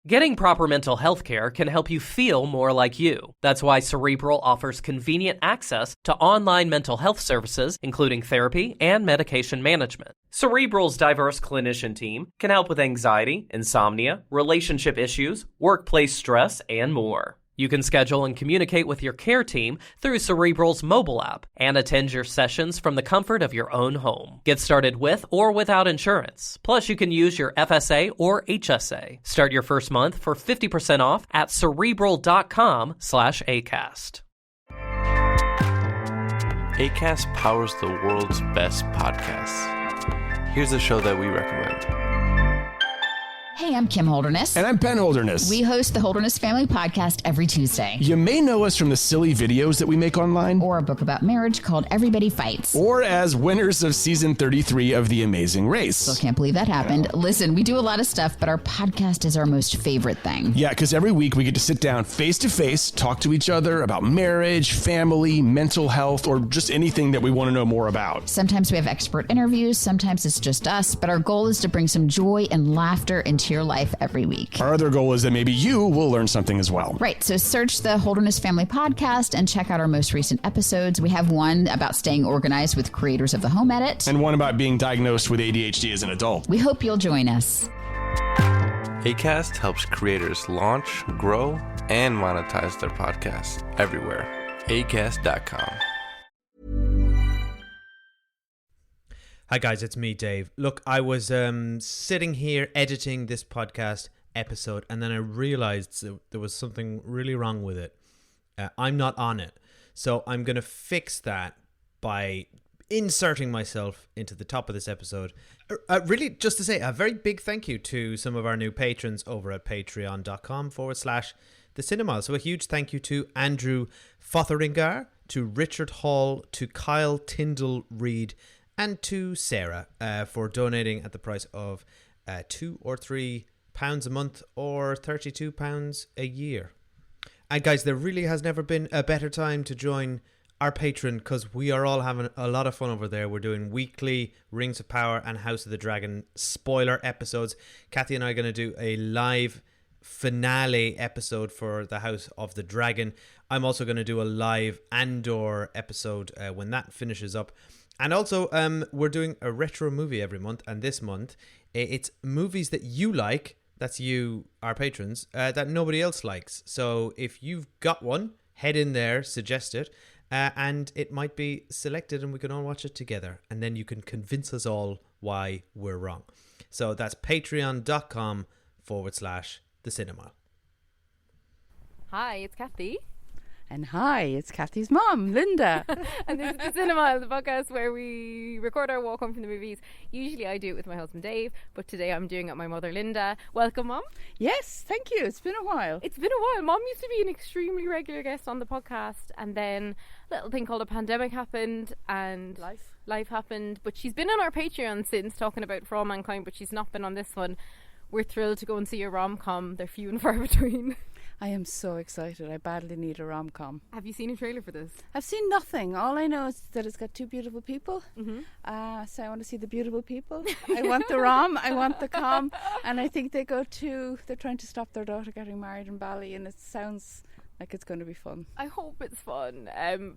Getting proper mental health care can help you feel more like you. That's why Cerebral offers convenient access to online mental health services, including therapy and medication management. Cerebral's diverse clinician team can help with anxiety, insomnia, relationship issues, workplace stress, and more. You can schedule and communicate with your care team through Cerebral's mobile app and attend your sessions from the comfort of your own home. Get started with or without insurance. Plus, you can use your FSA or HSA. Start your first month for 50% off at Cerebral.com/ACAST. ACAST powers the world's best podcasts. Here's a show that we recommend. Hey, I'm Kim Holderness. And I'm Ben Holderness. We host the Holderness Family Podcast every Tuesday. You may know us from the silly videos that we make online. Or a book about marriage called Everybody Fights. Or as winners of season 33 of The Amazing Race. Still can't believe that happened. Listen, we do a lot of stuff, but our podcast is our most favorite thing. Yeah, because every week we get to sit down face to face, talk to each other about marriage, family, mental health, or just anything that we want to know more about. Sometimes we have expert interviews, sometimes it's just us, but our goal is to bring some joy and laughter into your life every week. Our other goal is that maybe you will learn something as well. Right, so search the Holderness Family Podcast and check out our most recent episodes. We have one about staying organized with creators of the Home Edit. And one about being diagnosed with ADHD as an adult. We hope you'll join us. ACAST helps creators launch, grow, and monetize their podcasts everywhere. Acast.com. Hi guys, it's me, Dave. Look, I was sitting here editing this podcast episode, and then I realized there was something really wrong with it. I'm not on it. So I'm going to fix that by inserting myself into the top of this episode. Really, just to say a very big thank you to some of our new patrons over at patreon.com/the cinema. So a huge thank you to Andrew Fotheringar, to Richard Hall, to Kyle Tyndall Reed, and to Sarah for donating at the price of £2 or £3 a month or £32 a year. And guys, there really has never been a better time to join our Patreon, because we are all having a lot of fun over there. We're doing weekly Rings of Power and House of the Dragon spoiler episodes. Cathy and I are going to do a live finale episode for the House of the Dragon. I'm also going to do a live Andor episode when that finishes up. And also, we're doing a retro movie every month, and this month, it's movies that you like, that's you, our patrons, that nobody else likes. So if you've got one, head in there, suggest it, and it might be selected and we can all watch it together. And then you can convince us all why we're wrong. So that's patreon.com/the cinema. Hi, it's Cathy. And hi, it's Cathy's mom, Linda. And this is The Cinema, the podcast where we record our walk home from the movies. Usually I do it with my husband Dave, but today I'm doing it with my mother Linda. Welcome, Mom. Yes, thank you. It's been a while. It's been a while. Mom used to be an extremely regular guest on the podcast, and then a little thing called a pandemic happened, and life happened. But she's been on our Patreon since, talking about For All Mankind, but she's not been on this one. We're thrilled to go and see a rom-com. They're few and far between. I am so excited. I badly need a rom-com. Have you seen a trailer for this? I've seen nothing. All I know is that it's got two beautiful people. Mm-hmm. So I want to see the beautiful people. I want the rom, I want the com. And I think they're trying to stop their daughter getting married in Bali, and it sounds like it's going to be fun. I hope it's fun.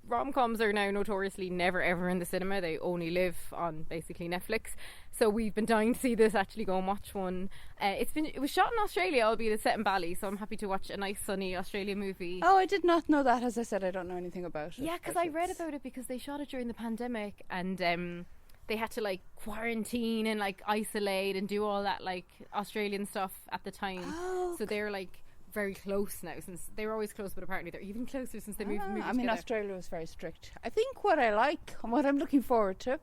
Rom-coms are now notoriously never ever in the cinema. They only live on basically Netflix. So we've been dying to see this, actually go and watch one. It was shot in Australia, albeit it's set in Bali, so I'm happy to watch a nice sunny Australian movie. Oh, I did not know that. As I said, I don't know anything about it. Yeah, because I read about it because they shot it during the pandemic, and they had to like quarantine and like isolate and do all that like Australian stuff at the time. Oh, so they're like very close now, since they were always close, but apparently they're even closer since they moved together. I mean, Australia was very strict. I think what I like and what I'm looking forward to,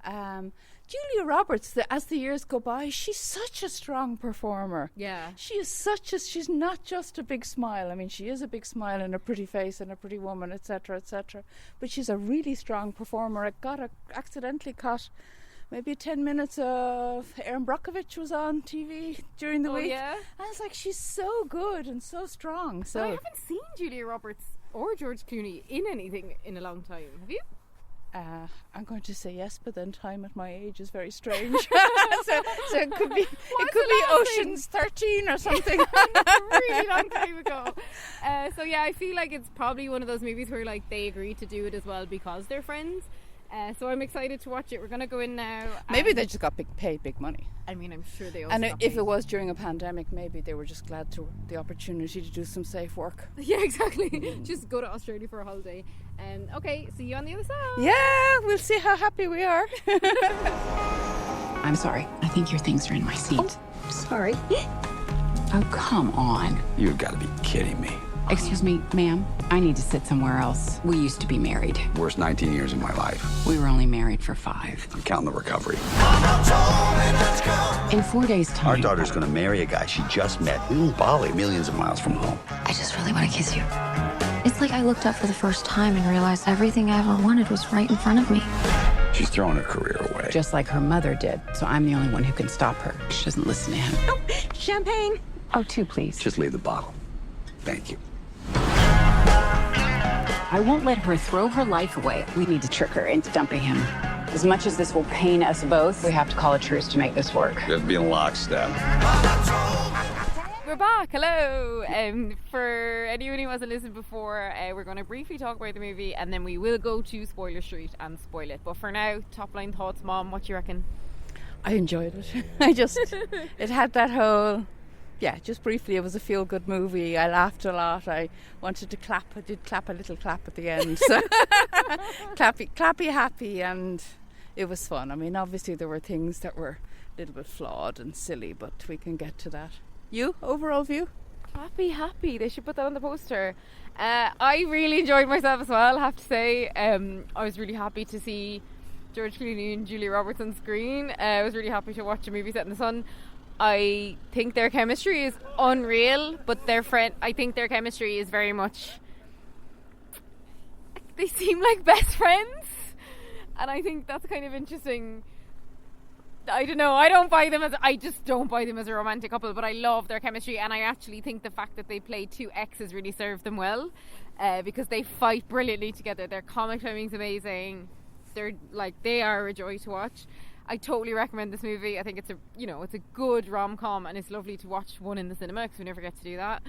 Julia Roberts, as the years go by, she's such a strong performer. Yeah. She's not just a big smile. I mean, she is a big smile and a pretty face and a pretty woman, etc., etc. But she's a really strong performer. I accidentally caught maybe 10 minutes of Erin Brockovich was on TV during the week. Yeah? I was like, she's so good and so strong. So I haven't seen Julia Roberts or George Clooney in anything in a long time. Have you? I'm going to say yes, but then time at my age is very strange. so it could be Ocean's 13 or something. Really long time ago. So yeah, I feel like it's probably one of those movies where like they agreed to do it as well because they're friends. So I'm excited to watch it. We're going to go in now. Maybe they just got paid big money. I mean, I'm sure they also And got if paid. it was during a pandemic, maybe they were just glad to the opportunity to do some safe work. Yeah, exactly. Just go to Australia for a holiday. Okay, see you on the other side. Yeah, we'll see how happy we are. I'm sorry. I think your things are in my seat. Oh, sorry. Oh, come on. You've got to be kidding me. Excuse me, ma'am. I need to sit somewhere else. We used to be married. Worst 19 years of my life. We were only married for 5. I'm counting the recovery. In 4 days' time. Our daughter's going to marry a guy she just met in Bali, millions of miles from home. I just really want to kiss you. It's like I looked up for the first time and realized everything I ever wanted was right in front of me. She's throwing her career away. Just like her mother did. So I'm the only one who can stop her. She doesn't listen to him. Oh, champagne. Oh, 2, please. Just leave the bottle. Thank you. I won't let her throw her life away. We need to trick her into dumping him. As much as this will pain us both, we have to call a truce to make this work. You have to be in lockstep. We're back. Hello. For anyone who hasn't listened before, we're going to briefly talk about the movie and then we will go to Spoiler Street and spoil it. But for now, top line thoughts, Mom, what do you reckon? I enjoyed it. It had that whole... Yeah, just briefly, it was a feel-good movie. I laughed a lot. I wanted to clap. I did clap a little clap at the end. So clappy, happy, and it was fun. I mean, obviously there were things that were a little bit flawed and silly, but we can get to that. You, overall view? Happy. They should put that on the poster. I really enjoyed myself as well, I have to say. I was really happy to see George Clooney and Julia Roberts on screen. I was really happy to watch a movie set in the sun. I think their chemistry is unreal, but I think their chemistry is very much... They seem like best friends, and I think that's kind of interesting. I don't know, I just don't buy them as a romantic couple, but I love their chemistry, and I actually think the fact that they play 2 exes really served them well, because they fight brilliantly together. Their comic timing's amazing. They are a joy to watch. I totally recommend this movie. I think it's a good rom-com, and it's lovely to watch one in the cinema because we never get to do that.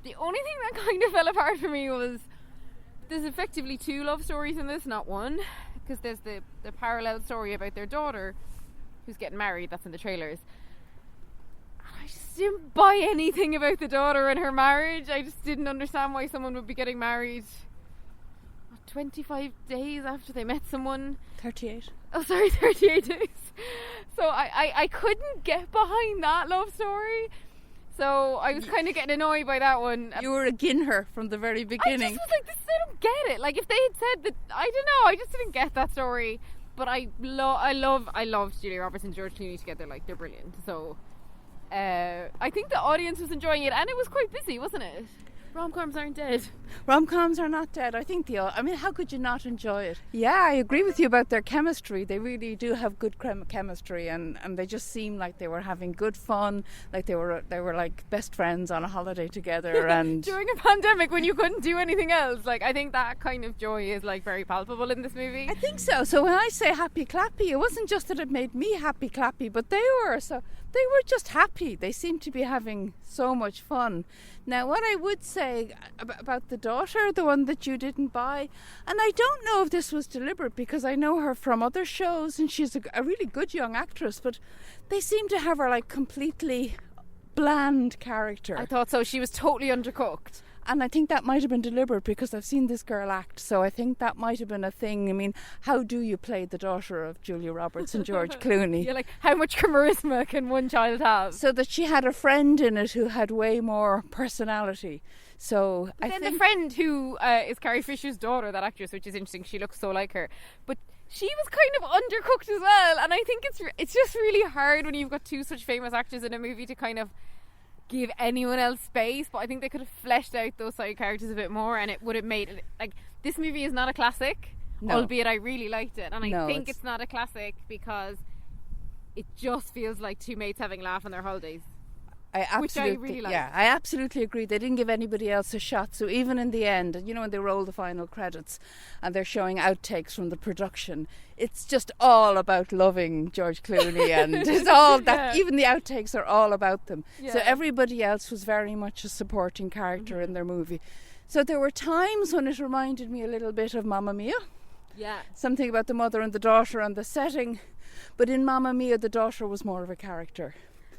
The only thing that kind of fell apart for me was there's effectively 2 love stories in this, not one, because there's the parallel story about their daughter who's getting married. That's in the trailers. I just didn't buy anything about the daughter and her marriage. I just didn't understand why someone would be getting married 25 days after they met someone. 38. Oh, sorry, 38 days. So I couldn't get behind that love story. So I was kind of getting annoyed by that one. You were against her from the very beginning. I just was like, I don't get it. Like, if they had said that, I don't know, I just didn't get that story. But I love Julia Roberts and George Clooney together. Like, they're brilliant. So I think the audience was enjoying it, and it was quite busy, wasn't it? Rom-coms aren't dead. Rom-coms are not dead. I think how could you not enjoy it? Yeah, I agree with you about their chemistry. They really do have good chemistry, and they just seem like they were having good fun, like they were like best friends on a holiday together. And during a pandemic when you couldn't do anything else, like, I think that kind of joy is like very palpable in this movie. I think so. So when I say happy clappy, it wasn't just that it made me happy clappy, but they were just happy. They seemed to be having so much fun. Now, what I would say about the daughter, the one that you didn't buy, and I don't know if this was deliberate because I know her from other shows and she's a really good young actress, but they seem to have her like completely bland character. I thought so. She was totally undercooked. And I think that might have been deliberate because I've seen this girl act, so I think that might have been a thing. I mean, how do you play the daughter of Julia Roberts and George Clooney? Yeah, like, how much charisma can one child have? So that she had a friend in it who had way more personality. So I think the friend who is Carrie Fisher's daughter, that actress, which is interesting, she looks so like her, but she was kind of undercooked as well. And I think it's just really hard when you've got 2 such famous actors in a movie to kind of give anyone else space, but I think they could have fleshed out those side characters a bit more, and it would have made it, like, this movie is not a classic, albeit I really liked it, and I think it's not a classic because it just feels like 2 mates having a laugh on their holidays. I absolutely, which I really like. Yeah, I absolutely agree. They didn't give anybody else a shot. So even in the end, you know, when they roll the final credits and they're showing outtakes from the production, it's just all about loving George Clooney, and it's all that. Even the outtakes are all about them. Yeah. So everybody else was very much a supporting character in their movie. So there were times when it reminded me a little bit of Mamma Mia. Yeah. Something about the mother and the daughter and the setting. But in Mamma Mia, the daughter was more of a character.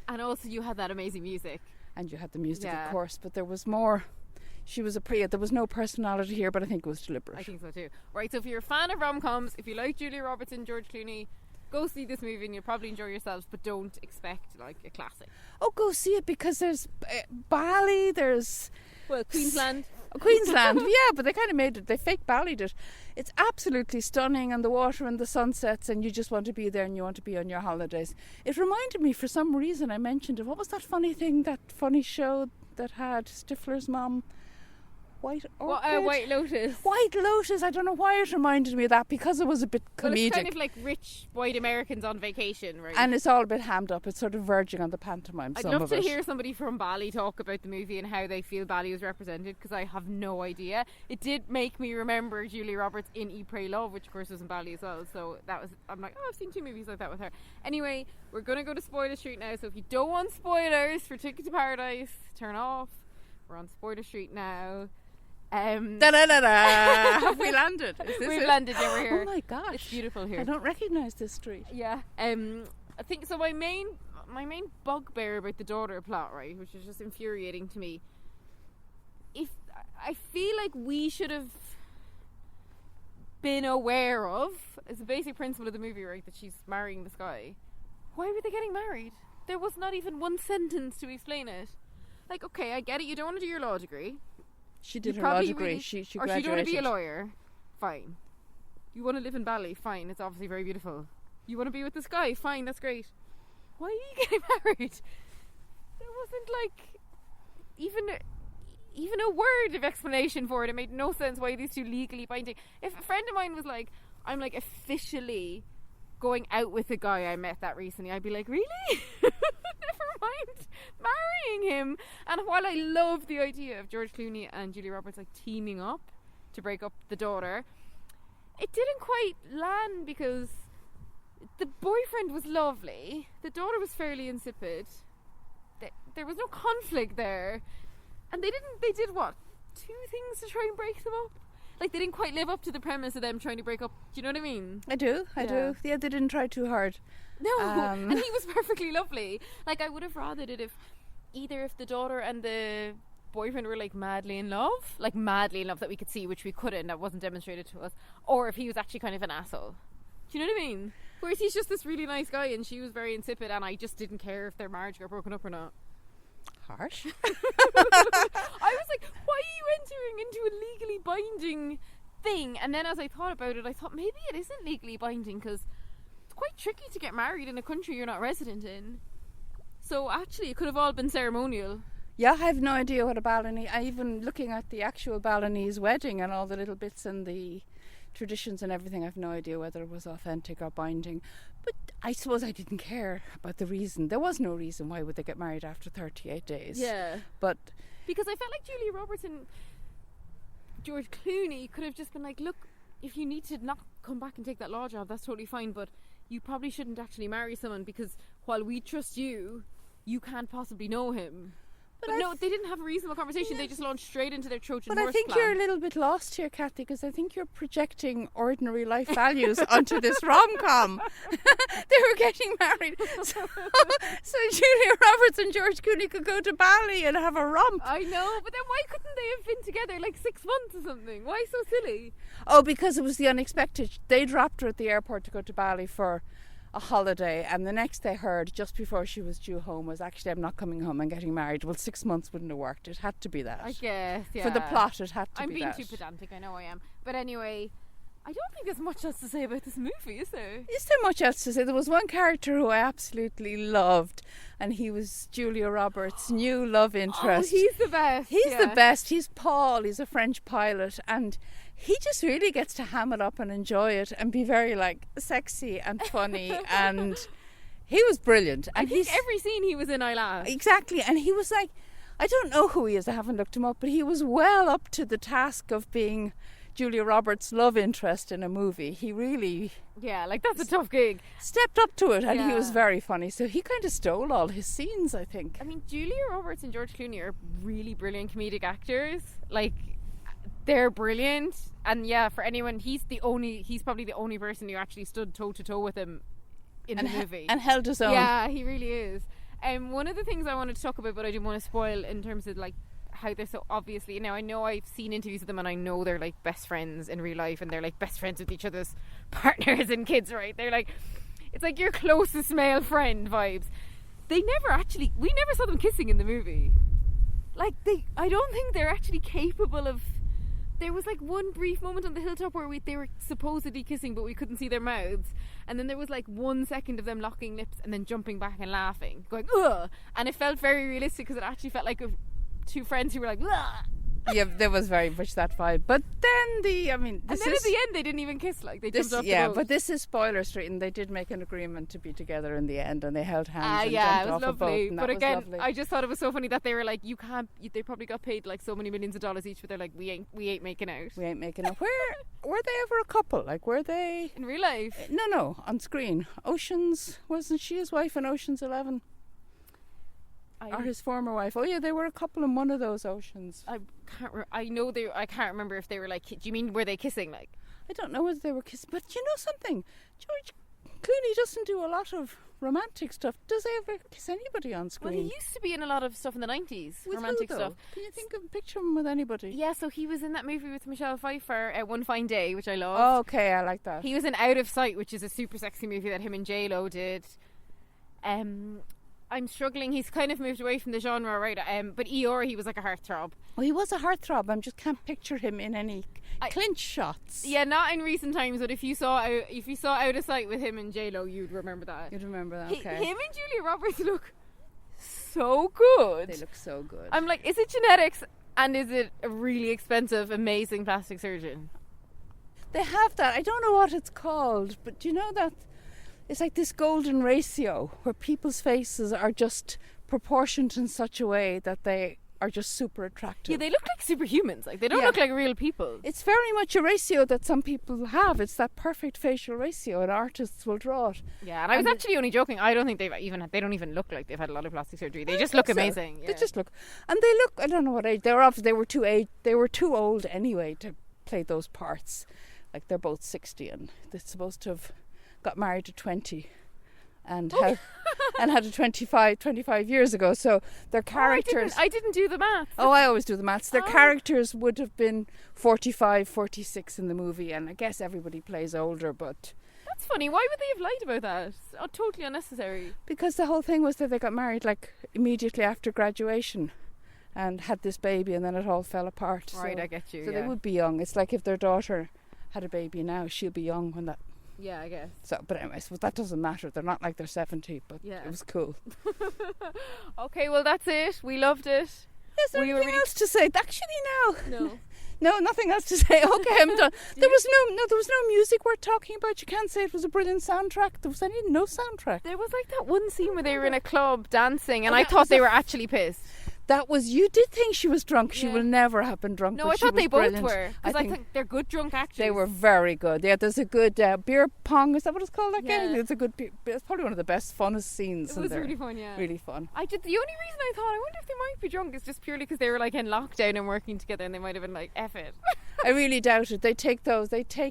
And also you had that amazing music. And you had the music, of course, but there was more. She was a priya. There was no personality here, but I think it was deliberate. I think so too. Right, so if you're a fan of rom-coms, if you like Julia Roberts and George Clooney, go see this movie and you'll probably enjoy yourselves, but don't expect like a classic. Oh, go see it, because there's Bali, there's... Well, Queensland. Queensland, yeah, but they kind of made it, they fake ballied it. It's absolutely stunning, and the water and the sunsets, and you just want to be there and you want to be on your holidays. It reminded me, for some reason, I mentioned it. What was that funny thing, that funny show that had Stifler's mom? White Orchid? White Lotus. White Lotus. I don't know why it reminded me of that, because it was a bit comedic. Well, it's kind of like rich white Americans on vacation, right? And it's all a bit hammed up. It's sort of verging on the pantomime. I'd love to hear somebody from Bali talk about the movie and how they feel Bali was represented, because I have no idea. It did make me remember Julia Roberts in Eat, Pray, Love, which of course was in Bali as well. So that was, I'm like, oh, I've seen 2 movies like that with her. Anyway, we're going to go to Spoiler Street now. So if you don't want spoilers for Ticket to Paradise, turn off. We're on Spoiler Street now. Have we landed? We've landed, yeah, we're here. Oh my gosh, it's beautiful here. I don't recognise this street. Yeah. I think so. My main bugbear about the daughter plot, right, which is just infuriating to me. If I feel like we should have been aware of, as a basic principle of the movie, right, that she's marrying this guy. Why were they getting married? There was not even one sentence to explain it. Like, okay, I get it. You don't want to do your law degree. She did her law degree. She or graduated. She don't want to be a lawyer. Fine. You want to live in Bali? Fine. It's obviously very beautiful. You want to be with this guy? Fine. That's great. Why are you getting married? There wasn't like even a word of explanation for it. It made no sense why these two legally binding. If a friend of mine was like, I'm like officially going out with a guy I met that recently, I'd be like, really? Never mind marrying him. And while I love the idea of George Clooney and Julia Roberts like teaming up to break up the daughter, it didn't quite land, because the boyfriend was lovely, the daughter was fairly insipid, there was no conflict there, and they did what, 2 things to try and break them up? Like, they didn't quite live up to the premise of them trying to break up. Do you know what I mean? I do. Yeah, they didn't try too hard. No, and he was perfectly lovely. Like, I would have rathered it if the daughter and the boyfriend were like madly in love that we could see, which we couldn't, that wasn't demonstrated to us, or if he was actually kind of an asshole. Do you know what I mean? Whereas he's just this really nice guy and she was very insipid, and I just didn't care if their marriage got broken up or not. Harsh. I was like, why are you entering into a legally binding thing? And then as I thought about it, I thought maybe it isn't legally binding, because it's quite tricky to get married in a country you're not resident in. So actually it could have all been ceremonial. Yeah, I have no idea what a Balinese, even looking at the actual Balinese wedding and all the little bits and the traditions and everything, I have no idea whether it was authentic or binding. But I suppose I didn't care about the reason. There was no reason why would they get married after 38 days. Yeah. But because I felt like Julia Roberts and George Clooney could have just been like, look, if you need to not come back and take that law job, that's totally fine, but you probably shouldn't actually marry someone, because while we trust you, you can't possibly know him. But no, they didn't have a reasonable conversation. They just launched straight into their Trojan horse But I think plan. you're a little bit lost here, Cathy, because I think you're projecting ordinary life values onto this rom-com. They were getting married. So Julia Roberts and George Clooney could go to Bali and have a romp. I know, but then why couldn't they have been together like 6 months or something? Why so silly? Oh, because it was the unexpected. They dropped her at the airport to go to Bali for a holiday, and the next they heard, just before she was due home, was actually, I'm not coming home, I'm getting married. Well, 6 months wouldn't have worked. It had to be that. I guess, yeah. For the plot, it had to be that. I'm being too pedantic, I know I am. But anyway, I don't think there's much else to say about this movie, is there? Is there much else to say? There was one character who I absolutely loved, and he was Julia Roberts' new love interest. Oh, he's the best. He's the best. He's Paul. He's a French pilot, and he just really gets to ham it up and enjoy it and be very like sexy and funny and He was brilliant. I think every scene he was in, I laughed. Exactly. And he was like, I don't know who he is, I haven't looked him up, but he was well up to the task of being Julia Roberts' love interest in a movie. He really... Yeah, like that's a tough gig. Stepped up to it, and he was very funny. So he kind of stole all his scenes, I think. I mean, Julia Roberts and George Clooney are really brilliant comedic actors. Like, they're brilliant. And yeah, for anyone, he's probably the only person who actually stood toe to toe with him in the movie. And held his own. Yeah, he really is. One of the things I wanted to talk about, but I didn't want to spoil in terms of like how they're so obviously, now I know I've seen interviews with them and I know they're like best friends in real life and they're like best friends with each other's partners and kids, right? They're like, it's like your closest male friend vibes. We never saw them kissing in the movie. Like I don't think they're actually capable of. There was like one brief moment on the hilltop where they were supposedly kissing but we couldn't see their mouths, and then there was like 1 second of them locking lips and then jumping back and laughing, going ugh, and it felt very realistic because it actually felt like two friends who were like ugh. Yeah, there was very much that vibe. But then at the end they didn't even kiss, like they jumped off the boat. But this is spoiler street, and they did make an agreement to be together in the end, and they held hands and yeah, jumped off lovely. a boat. But again, I just thought it was so funny that they were like, they probably got paid like so many millions of dollars each, but they're like, we ain't making out. We ain't making out. Where were they ever a couple? Like, were they in real life? No, on screen. Ocean's, wasn't she his wife in Ocean's 11? Or his former wife. Oh yeah, they were a couple in one of those Oceans. I can't remember if they were like. Do you mean were they kissing? Like, I don't know whether they were kissing. But you know something, George Clooney doesn't do a lot of romantic stuff. Does he ever kiss anybody on screen? Well, he used to be in a lot of stuff in the 90s. With romantic who, though? stuff. Can you think of a picture of him with anybody? Yeah, so he was in that movie with Michelle Pfeiffer, One Fine Day, which I love. Oh, okay, I like that. He was in Out of Sight, which is a super sexy movie that him and J-Lo did. I'm struggling. He's kind of moved away from the genre, right? But Eeyore, he was like a heartthrob. Well, he was a heartthrob. I just can't picture him in any clinch shots. Yeah, not in recent times. But if you saw Out of Sight with him and J-Lo, you'd remember that. You'd remember that. Okay. Him and Julia Roberts look so good. They look so good. I'm like, is it genetics and is it a really expensive, amazing plastic surgeon? They have that. I don't know what it's called, but you know that. It's like this golden ratio where people's faces are just proportioned in such a way that they are just super attractive. Yeah, they look like superhumans. Like, they don't look like real people. It's very much a ratio that some people have. It's that perfect facial ratio, and artists will draw it. Yeah, and I was actually only joking. I don't think they don't even look like they've had a lot of plastic surgery. They just look amazing. Yeah. They just look, and they look. I don't know what age they were. They were too old anyway to play those parts. Like, they're both 60, and they're supposed to have got married at 20 and had a 25 years ago, so their characters... I didn't do the maths. Oh, I always do the maths. Their characters would have been 45, 46 in the movie, and I guess everybody plays older, but... That's funny. Why would they have lied about that? Oh, totally unnecessary. Because the whole thing was that they got married like immediately after graduation and had this baby, and then it all fell apart. Right, so, I get you. So they would be young. It's like if their daughter had a baby now, she'll be young when that... Yeah, I guess. So, but anyway, so that doesn't matter. They're not like they're 70, but it was cool. Okay, well, that's it. We loved it. Is there anything else to say? Actually, no. No, nothing else to say. Okay, I'm done. There was no music worth talking about. You can't say it was a brilliant soundtrack. There was no soundtrack. There was like that one scene where they were in a club dancing, and I thought they were actually pissed. That was, you did think she was drunk. She will never have been drunk. No, but I thought they both brilliant. were. Because I think they're good drunk actors. They were very good. Yeah, there's a good beer pong. Is that what it's called? That game? It's a good. It's probably one of the best, funnest scenes. It was really fun. Yeah, really fun. The only reason I thought, I wonder if they might be drunk is just purely because they were like in lockdown and working together, and they might have been like, F it. I really doubt it. They take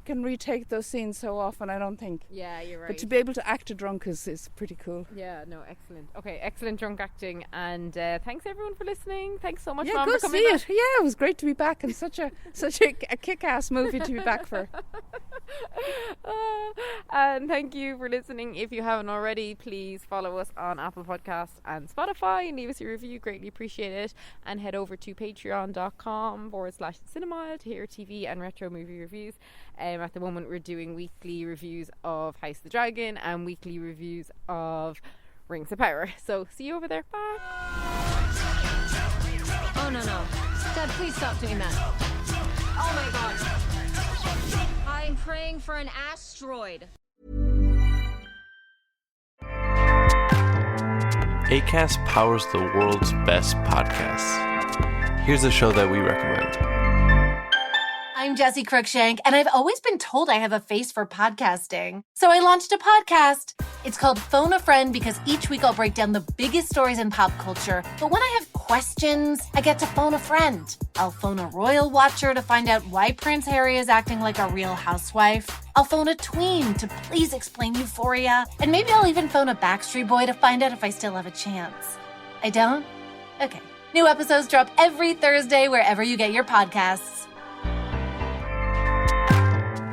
and retake those scenes so often. I don't think. Yeah, you're right. But to be able to act a drunk is pretty cool. Yeah, no, excellent. Okay, excellent drunk acting, and thanks everyone for listening. Thanks so much, yeah, Mom, go for coming see back. it. Yeah, it was great to be back, and such a kick-ass movie to be back for. And thank you for listening. If you haven't already, please follow us on Apple Podcasts and Spotify and leave us a review. Greatly appreciate it. And head over to patreon.com/Cinemile to hear TV and retro movie reviews. At the moment, we're doing weekly reviews of House of the Dragon and weekly reviews of Rings of Power. So see you over there. Bye. Oh, no. Dad, please stop doing that. Oh, my God. I'm praying for an asteroid. Acast powers the world's best podcasts. Here's a show that we recommend. I'm Jessie Cruikshank, and I've always been told I have a face for podcasting. So I launched a podcast. It's called Phone a Friend because each week I'll break down the biggest stories in pop culture. But when I have questions, I get to phone a friend. I'll phone a royal watcher to find out why Prince Harry is acting like a real housewife. I'll phone a tween to please explain Euphoria. And maybe I'll even phone a Backstreet Boy to find out if I still have a chance. I don't? Okay. New episodes drop every Thursday wherever you get your podcasts.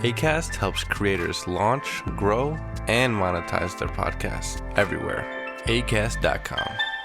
Acast helps creators launch, grow, and monetize their podcasts everywhere. Acast.com.